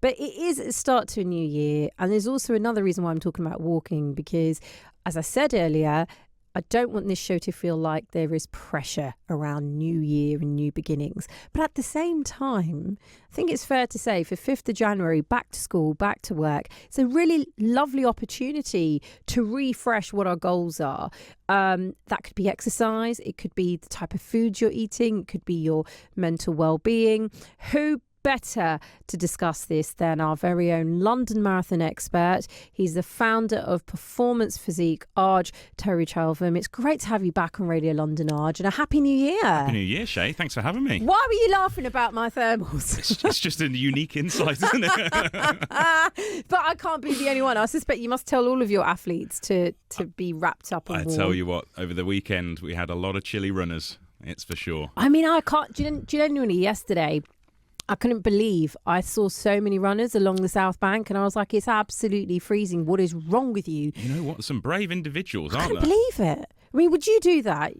But it is a start to a new year. And there's also another reason why I'm talking about walking, because as I said earlier, I don't want this show to feel like there is pressure around New Year and new beginnings. But at the same time, I think it's fair to say for 5th of January, back to school, back to work, it's a really lovely opportunity to refresh what our goals are. That could be exercise. It could be the type of food you're eating. It could be your mental well-being. Who better to discuss this than our very own London Marathon expert? He's the founder of Performance Physique, Arj Terry-Chelvam. It's great to have you back on Radio London, Arj, and a Happy New Year. Happy New Year, Shay. Thanks for having me. Why were you laughing about my thermals? It's just a unique insight, isn't it? But I can't be the only one. I suspect you must tell all of your athletes to be wrapped up and I warm. tell you what, over the weekend we had a lot of chilly runners, it's for sure. I mean, I can't. Genuinely, yesterday, I couldn't believe I saw so many runners along the South Bank, and I was like, it's absolutely freezing. What is wrong with you? You know what? Some brave individuals, aren't I there? couldn't believe it. I mean, would you do that?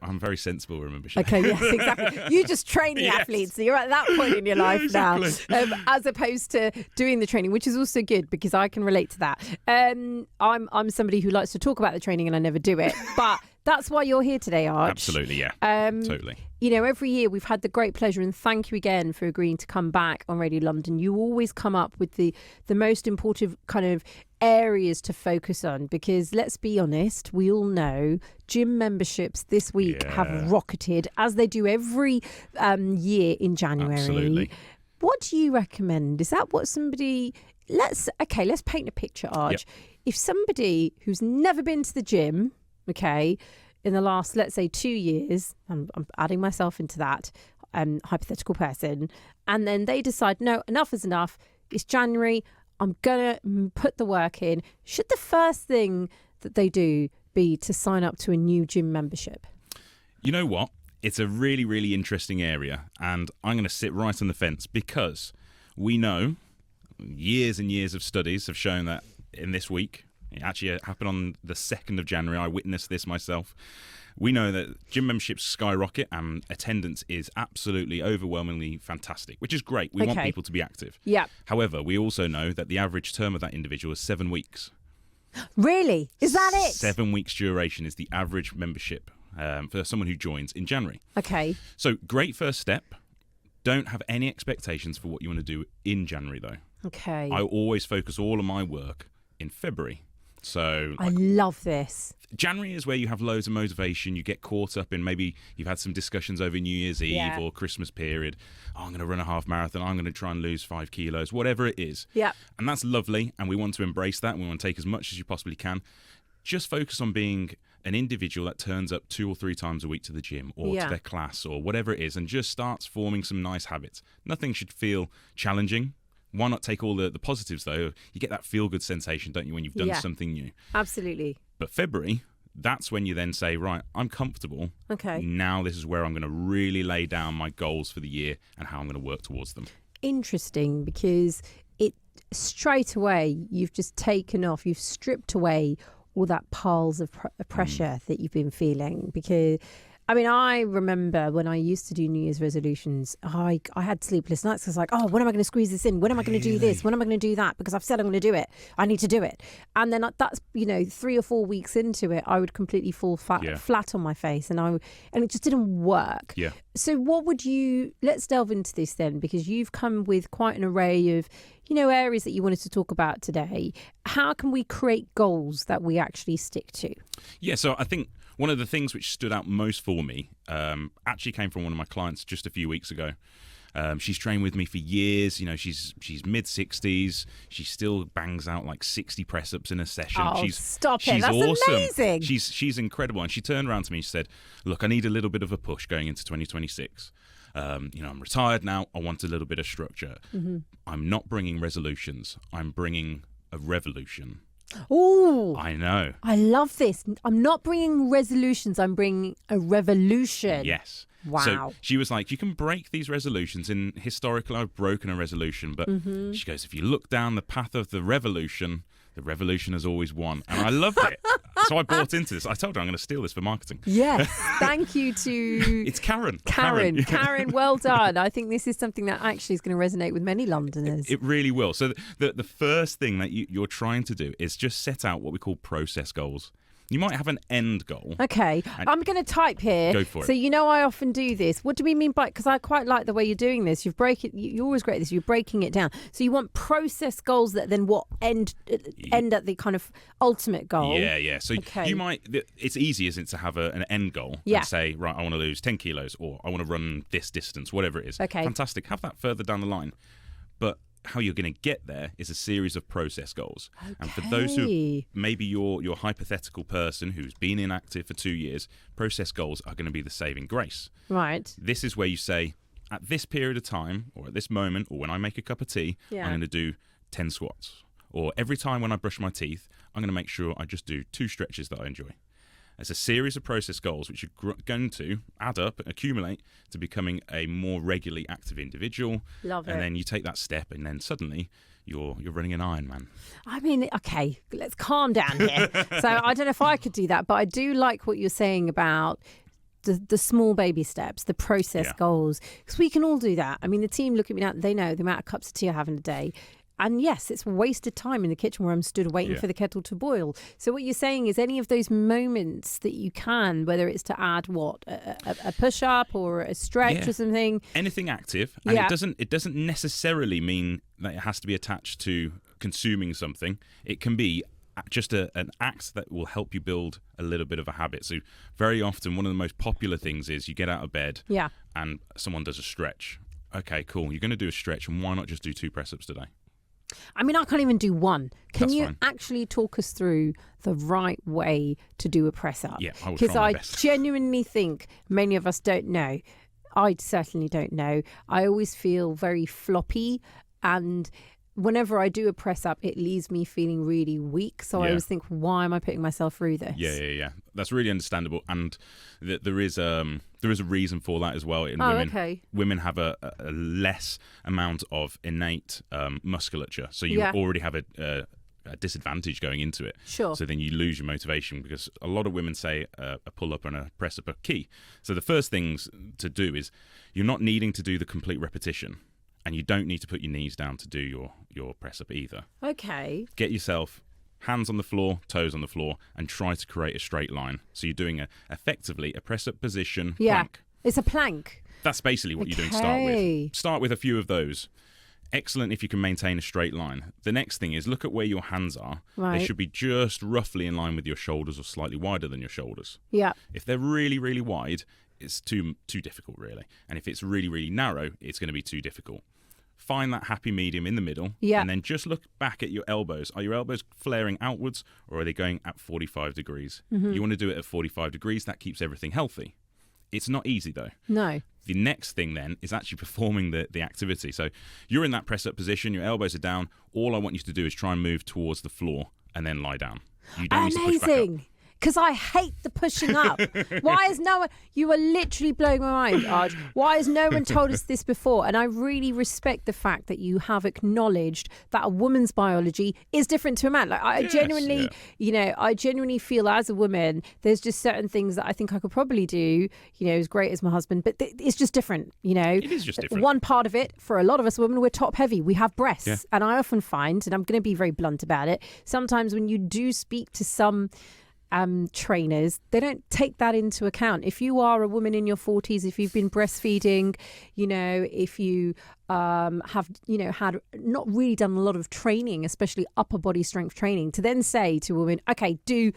I'm very sensible, remember, Shay. Okay, yes, exactly. You just train the athletes. So you're at that point in your life Exactly. now, as opposed to doing the training, which is also good because I can relate to that. I'm somebody who likes to talk about the training and I never do it, but that's why you're here today, Arch. Absolutely, yeah. Totally. You know, every year we've had the great pleasure, and thank you again for agreeing to come back on Radio London. You always come up with the most important kind of areas to focus on, because let's be honest, we all know gym memberships this week have rocketed, as they do every year in January. Absolutely. What do you recommend? Is that what somebody... Let's paint a picture, Arj. Yep. If somebody who's never been to the gym, okay, in the last, let's say, 2 years, I'm adding myself into that hypothetical person, and then they decide, no, enough is enough, it's January, I'm going to put the work in. Should the first thing that they do be to sign up to a new gym membership? You know what? It's a really, really interesting area, and I'm going to sit right on the fence, because we know years and years of studies have shown that in this week, it actually happened on the 2nd of January. I witnessed this myself. We know that gym memberships skyrocket and attendance is absolutely overwhelmingly fantastic, which is great. We want people to be active. Yeah. However, we also know that the average term of that individual is 7 weeks. Really? Is that it? 7 weeks duration is the average membership for someone who joins in January. Okay. So great first step. Don't have any expectations for what you want to do in January, though. Okay. I always focus all of my work in February. So I love this. January is where you have loads of motivation. You get caught up in, maybe you've had some discussions over New Year's Eve or Christmas period. Oh, I'm going to run a half marathon. I'm going to try and lose 5 kilos, whatever it is. Yeah. And that's lovely. And we want to embrace that. We want to take as much as you possibly can. Just focus on being an individual that turns up 2 or 3 times a week to the gym or to their class or whatever it is, and just starts forming some nice habits. Nothing should feel challenging. Why not take all the positives, though? You get that feel-good sensation, don't you, when you've done something new? Absolutely. But February, that's when you then say, right, I'm comfortable. Okay. Now this is where I'm going to really lay down my goals for the year and how I'm going to work towards them. Interesting, because it straight away, you've just taken off, you've stripped away all that piles of pressure that you've been feeling. Because I mean, I remember when I used to do New Year's resolutions, I had sleepless nights. I was like, oh, when am I going to squeeze this in? When am I going to do this? When am I going to do that? Because I've said I'm going to do it. I need to do it. And then that's, 3 or 4 weeks into it, I would completely fall flat on my face. And it just didn't work. Yeah. So let's delve into this then, because you've come with quite an array of, areas that you wanted to talk about today. How can we create goals that we actually stick to? Yeah, so I think one of the things which stood out most for me actually came from one of my clients just a few weeks ago. She's trained with me for years. She's mid-60s. She still bangs out like 60 press-ups in a session. Oh, stop it. She's That's awesome. Amazing. She's incredible. And she turned around to me and she said, look, I need a little bit of a push going into 2026. I'm retired now. I want a little bit of structure. Mm-hmm. I'm not bringing resolutions. I'm bringing a revolution. Oh, I know. I love this. I'm not bringing resolutions. I'm bringing a revolution. Yes. Wow. So she was like, you can break these resolutions. Historically, I've broken a resolution. But she goes, if you look down the path of the revolution, The revolution has always won. And I loved it. So I bought into this. I told her I'm going to steal this for marketing. Yes. Thank you to... It's Karen. Karen, well done. I think this is something that actually is going to resonate with many Londoners. It really will. So the first thing that you're trying to do is just set out what we call process goals. You might have an end goal. Okay. I'm going to type here. Go for it. So I often do this. What do we mean by... Because I quite like the way you're doing this. You're always great at this. You're breaking it down. So you want process goals that then end at the kind of ultimate goal. Yeah. So you might... It's easy, isn't it, to have an end goal and say, right, I want to lose 10 kilos or I want to run this distance, whatever it is. Okay. Fantastic. Have that further down the line. But how you're going to get there is a series of process goals. Okay. And for those who maybe your hypothetical person who's been inactive for 2 years, process goals are going to be the saving grace. Right. This is where you say, at this period of time or at this moment or when I make a cup of tea, I'm going to do 10 squats. Or every time when I brush my teeth, I'm going to make sure I just do 2 stretches that I enjoy. It's a series of process goals which are going to add up and accumulate to becoming a more regularly active individual. Love it. And then you take that step and then suddenly you're running an Ironman. I mean, okay, let's calm down here. So I don't know if I could do that, but I do like what you're saying about the small baby steps, the process goals, because we can all do that. I mean, the team look at me now, they know the amount of cups of tea I have in a day. And yes, it's wasted time in the kitchen where I'm stood waiting for the kettle to boil. So what you're saying is any of those moments that you can, whether it's to add a push-up or a stretch or something. Anything active. And it doesn't necessarily mean that it has to be attached to consuming something. It can be just an act that will help you build a little bit of a habit. So very often one of the most popular things is you get out of bed and someone does a stretch. Okay, cool. You're going to do a stretch, and why not just do 2 press-ups today? I mean, I can't even do one. Can That's you fine. actually talk us through the right way to do a press up? Yeah, I will try my Because I best. genuinely think many of us don't know. I certainly don't know. I always feel very floppy, and whenever I do a press up, it leaves me feeling really weak. So I always think, why am I putting myself through this? Yeah. That's really understandable, and there is a reason for that as well. In women, women have a less amount of innate musculature, so you already have a disadvantage going into it. Sure. So then you lose your motivation, because a lot of women say a pull up and a press up are key. So the first things to do is you're not needing to do the complete repetition. And you don't need to put your knees down to do your press up either. Okay. Get yourself hands on the floor, toes on the floor, and try to create a straight line. So you're doing effectively a press up position plank. It's a plank. That's basically what you're doing to start with. Start with a few of those. Excellent if you can maintain a straight line. The next thing is look at where your hands are. Right. They should be just roughly in line with your shoulders or slightly wider than your shoulders. Yeah. If they're really, really wide, it's too difficult, really. And if it's really, really narrow, it's going to be too difficult. Find that happy medium in the middle, and then just look back at your elbows. Are your elbows flaring outwards, or are they going at 45 degrees? Mm-hmm. You want to do it at 45 degrees. That keeps everything healthy. It's not easy, though. No. The next thing, then, is actually performing the activity. So you're in that press-up position. Your elbows are down. All I want you to do is try and move towards the floor and then lie down. You don't need to push back up. Because I hate the pushing up. Why is no one... You are literally blowing my mind, Arj. Why has no one told us this before? And I really respect the fact that you have acknowledged that a woman's biology is different to a man. Like I genuinely, I genuinely feel as a woman, there's just certain things that I think I could probably do, as great as my husband, but it's just different, It is just different. One part of it, for a lot of us women, we're top heavy. We have breasts. Yeah. And I often find, and I'm going to be very blunt about it, sometimes when you do speak to some trainers, they don't take that into account. If you are a woman in your 40s, if you've been breastfeeding, if you have had not really done a lot of training, especially upper body strength training, to then say to a woman, okay, do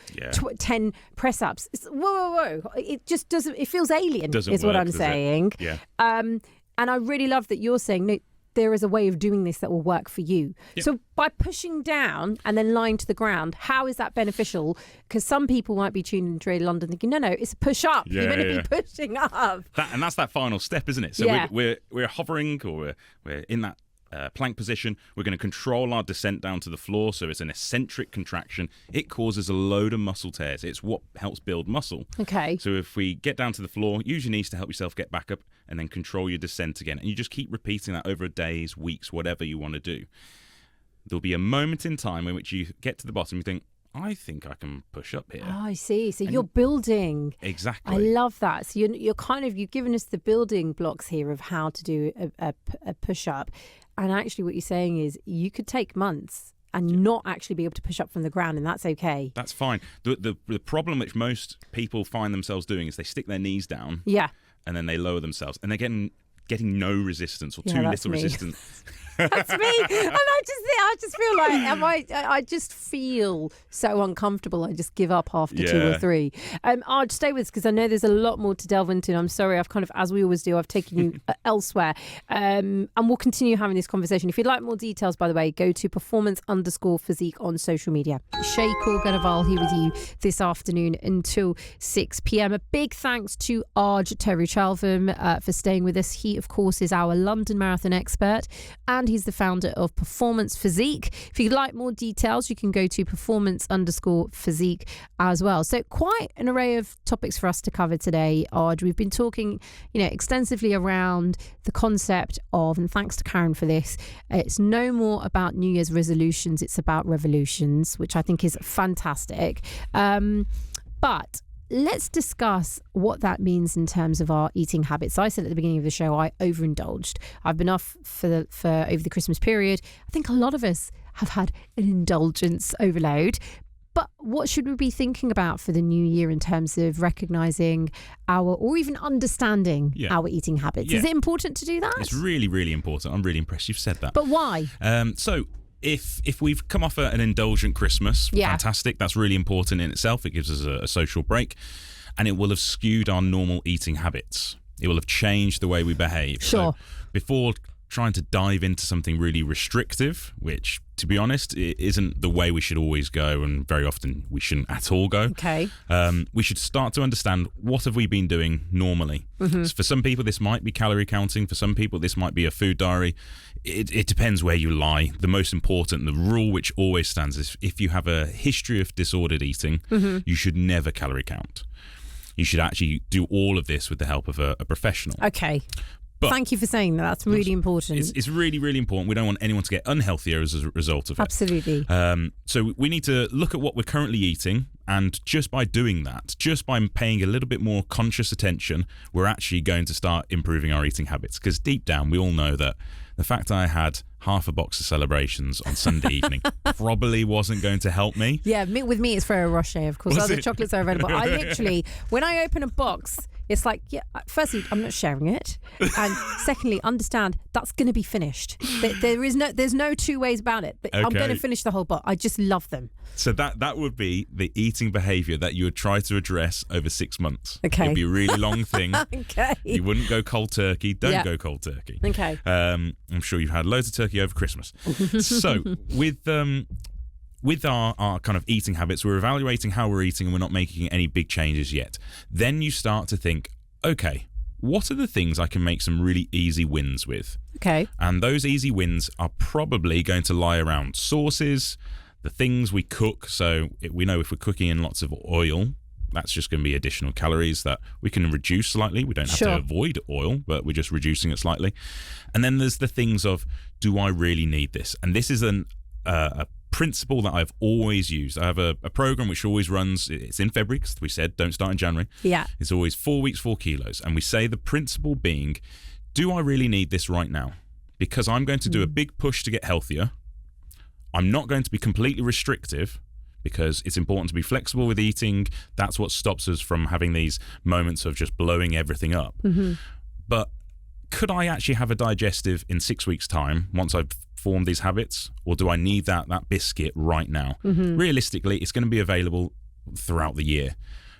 10 press ups, whoa, it just doesn't, it feels alien, is what I'm saying. And I really love that you're saying, no, there is a way of doing this that will work for you. Yep. So by pushing down and then lying to the ground, how is that beneficial? Because some people might be tuning into Radio London thinking, no, it's a push up. You're going to be pushing up. And that's that final step, isn't it? So we're hovering, or we're in that plank position. We're going to control our descent down to the floor. So it's an eccentric contraction. It causes a load of muscle tears. It's what helps build muscle. Okay. So if we get down to the floor, use your knees to help yourself get back up, and then control your descent again. And you just keep repeating that over days, weeks, whatever you want to do. there'll be a moment in time in which you get to the bottom, you think, I think I can push up here. Oh, I see. So you're building. Exactly. I love that. So you've given us the building blocks here of how to do a push up. And actually what you're saying is you could take months and not actually be able to push up from the ground, and that's okay. That's fine. The problem which most people find themselves doing is they stick their knees down. Yeah. And then they lower themselves, and they're getting no resistance or too little resistance. That's me. And I just feel like I just feel so uncomfortable. I just give up after 2 or 3. I'll stay with this because I know there's a lot more to delve into. And I'm sorry, I've kind of, as we always do, I've taken you elsewhere. And we'll continue having this conversation. If you'd like more details, by the way, go to performance_physique on social media. Shay Kaur-Grewal here with you this afternoon until 6 p.m. A big thanks to Arj Terry-Chalvam for staying with us. He, of course, is our London Marathon expert, and he's the founder of Performance Physique. If you'd like more details, you can go to performance_physique as well. So quite an array of topics for us to cover today, Arj. We've been talking, extensively around the concept of, and thanks to Karen for this, it's no more about New Year's resolutions, it's about revolutions, which I think is fantastic. But let's discuss what that means in terms of our eating habits. I said at the beginning of the show, I overindulged. I've been off for over the Christmas period. I think a lot of us have had an indulgence overload. But what should we be thinking about for the new year in terms of recognising or even understanding our eating habits? Is it important to do that? It's really, really important. I'm really impressed you've said that. But why? If we've come off an indulgent Christmas, fantastic. That's really important in itself. It gives us a social break, and it will have skewed our normal eating habits. It will have changed the way we behave. Sure. So before trying to dive into something really restrictive, which, to be honest, it isn't the way we should always go, and very often we shouldn't at all go. Okay. We should start to understand, what have we been doing normally? Mm-hmm. So for some people, this might be calorie counting. For some people, this might be a food diary. It depends where you lie. The most important, the rule which always stands, is if you have a history of disordered eating, you should never calorie count. You should actually do all of this with the help of a professional. Okay. But thank you for saying that. That's really important. It's really, really important. We don't want anyone to get unhealthier as a result of it. Absolutely. So we need to look at what we're currently eating, and just by doing that, just by paying a little bit more conscious attention, we're actually going to start improving our eating habits. Because deep down, we all know that the fact I had half a box of Celebrations on Sunday evening probably wasn't going to help me. Yeah, with me it's Ferrero Rocher, of course. Other chocolates are available. I literally, when I open a box, it's like, firstly, I'm not sharing it. And secondly, understand that's going to be finished. There's no two ways about it. Okay. I'm going to finish the whole box. I just love them. So that would be the eating behaviour that you would try to address over 6 months. Okay. It'd be a really long thing. Okay. You wouldn't go cold turkey. Don't go cold turkey. Okay. I'm sure you've had loads of turkey over Christmas. So with our kind of eating habits, we're evaluating how we're eating and we're not making any big changes yet. Then you start to think, okay, what are the things I can make some really easy wins with? Okay. And those easy wins are probably going to lie around sauces, the things we cook. So we know if we're cooking in lots of oil, that's just going to be additional calories that we can reduce slightly. We don't have to avoid oil, but we're just reducing it slightly. And then there's the things of, do I really need this? And this is a principle that I've always used. I have a program which always runs, it's in February, because we said don't start in January. Yeah. It's always 4 weeks, 4 kilos. And we say the principle being, do I really need this right now? Because I'm going to do a big push to get healthier. I'm not going to be completely restrictive, because it's important to be flexible with eating. That's what stops us from having these moments of just blowing everything up. Mm-hmm. But could I actually have a digestive in 6 weeks' time once I've formed these habits? Or do I need that biscuit right now? Mm-hmm. Realistically, it's going to be available throughout the year.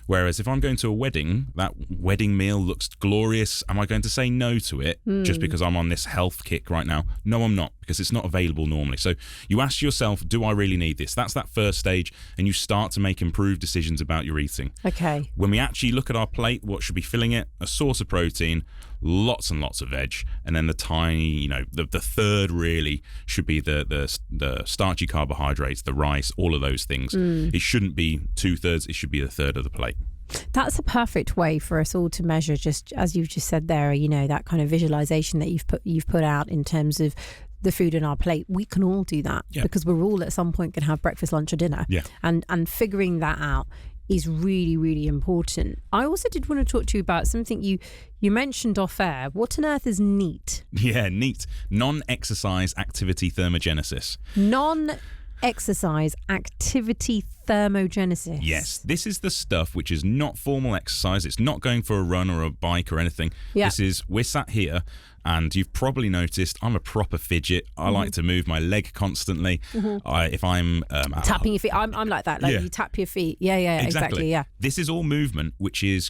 Whereas if I'm going to a wedding, that wedding meal looks glorious. Am I going to say no to it just because I'm on this health kick right now? No, I'm not, because it's not available normally. So you ask yourself, do I really need this? That's that first stage, and you start to make improved decisions about your eating. Okay. When we actually look at our plate, what should be filling it? A source of protein, lots and lots of veg, and then the tiny, the third really should be the starchy carbohydrates, the rice, all of those things. It shouldn't be 2/3, it should be a third of the plate. That's a perfect way for us all to measure, just as you've just said there, that kind of visualization that you've put out in terms of the food on our plate. We can all do that because we're all at some point going to have breakfast, lunch or dinner. Yeah. And figuring that out is really, really important. I also did want to talk to you about something you mentioned off air. What on earth is NEAT? Yeah, NEAT. Non-exercise activity thermogenesis. Non-exercise activity thermogenesis. Yes, this is the stuff which is not formal exercise. It's not going for a run or a bike or anything. Yeah. This is, we're sat here and you've probably noticed I'm a proper fidget. I like to move my leg constantly. If I'm tapping your feet, I'm like that. Like you tap your feet. Yeah, exactly. Yeah. This is all movement which is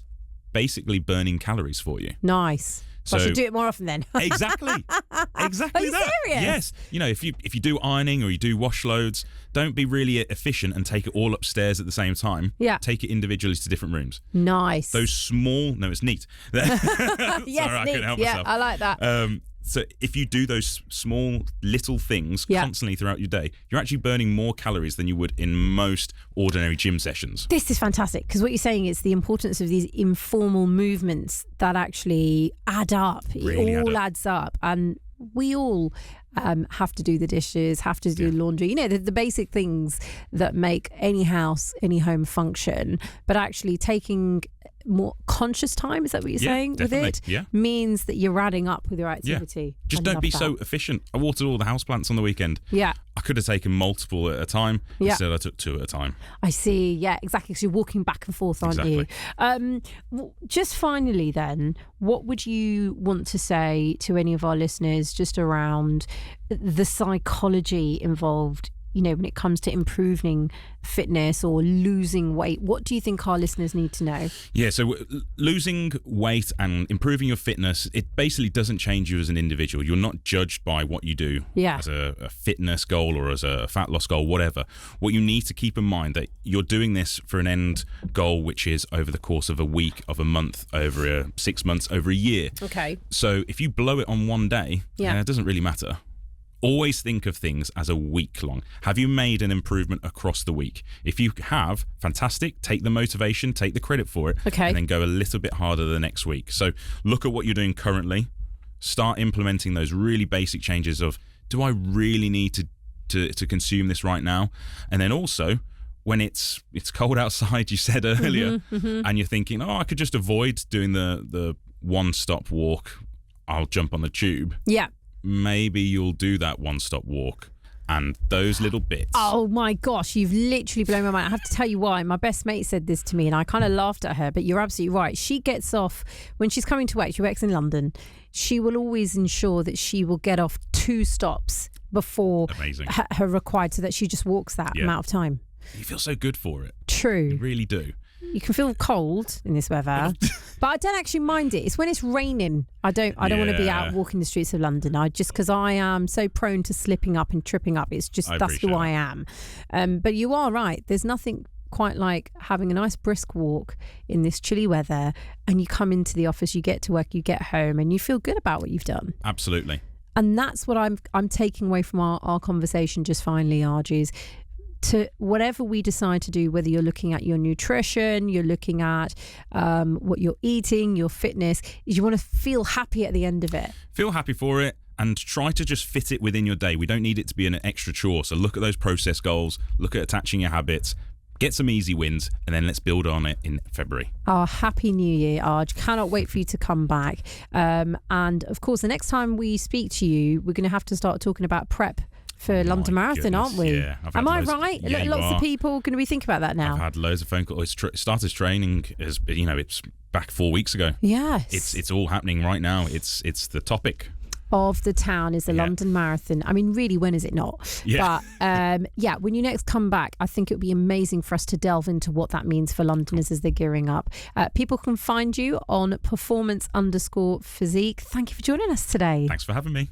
basically burning calories for you. Nice. So I should do it more often then. Exactly. Are you that. serious? Yes. You know, if you do ironing or you do wash loads, don't be really efficient and take it all upstairs at the same time. Yeah. Take it individually to different rooms. Nice. Those small, no, it's neat. Yes, Sorry, I couldn't help myself. I like that. So if you do those small little things constantly throughout your day, you're actually burning more calories than you would in most ordinary gym sessions. This is fantastic because what you're saying is the importance of these informal movements that actually add up. Really it all adds up. And we all have to do the dishes, have to do laundry, you know, the basic things that make any house, any home function. But actually taking more conscious time, is that what you're saying definitely. with it? Means that you're adding up with your activity. Just don't be so efficient. I watered all the houseplants on the weekend. Yeah. I could have taken multiple at a time. Instead I took 2 at a time. I see. Yeah, exactly. Because you're walking back and forth, aren't you? Just finally then, what would you want to say to any of our listeners just around the psychology involved, you know, when it comes to improving fitness or losing weight? What do you think our listeners need to know? Yeah, so losing weight and improving your fitness, it basically doesn't change you as an individual. You're not judged by what you do as a fitness goal or as a fat loss goal, whatever. What you need to keep in mind that you're doing this for an end goal, which is over the course of a week, of a month, over 6 months, over a year. Okay. So if you blow it on one day, it doesn't really matter. Always think of things as a week long. Have you made an improvement across the week? If you have, fantastic. Take the motivation, take the credit for it, and then go a little bit harder the next week. So look at what you're doing currently. Start implementing those really basic changes of, do I really need to consume this right now? And then also, when it's cold outside, you said earlier, and you're thinking, I could just avoid doing the one-stop walk. I'll jump on the tube. Yeah. Maybe you'll do that one-stop walk and those little bits. Oh my gosh, you've literally blown my mind. I have to tell you why. My best mate said this to me and I kind of laughed at her, but you're absolutely right. She gets off, when she's coming to work, she works in London, she will always ensure that she will get off 2 stops before her required, so that she just walks that amount of time. You feel so good for it. True. You really do. You can feel cold in this weather, but I don't actually mind it. It's when it's raining. I don't want to be out walking the streets of London. Because I am so prone to slipping up and tripping up. It's just, that's who I am. But you are right. There's nothing quite like having a nice brisk walk in this chilly weather, and you come into the office, you get to work, you get home, and you feel good about what you've done. Absolutely. And that's what I'm taking away from our conversation just finally, Arjis. To whatever we decide to do, whether you're looking at your nutrition, you're looking at what you're eating, your fitness, is you want to feel happy at the end of it. Feel happy for it and try to just fit it within your day. We don't need it to be an extra chore. So look at those process goals, look at attaching your habits, get some easy wins, and then let's build on it in February. Happy New Year, Arj. Cannot wait for you to come back. And of course, the next time we speak to you, we're going to have to start talking about prep for London Marathon, aren't we? Yeah. Am I right? Yeah, lots of people going to be thinking about that now. I've had loads of phone calls. Started training as it's back 4 weeks ago. Yes. It's all happening right now. It's the topic of the town is the London Marathon. I mean, really, when is it not? Yeah. But when you next come back, I think it would be amazing for us to delve into what that means for Londoners as they're gearing up. People can find you on performance_physique. Thank you for joining us today. Thanks for having me.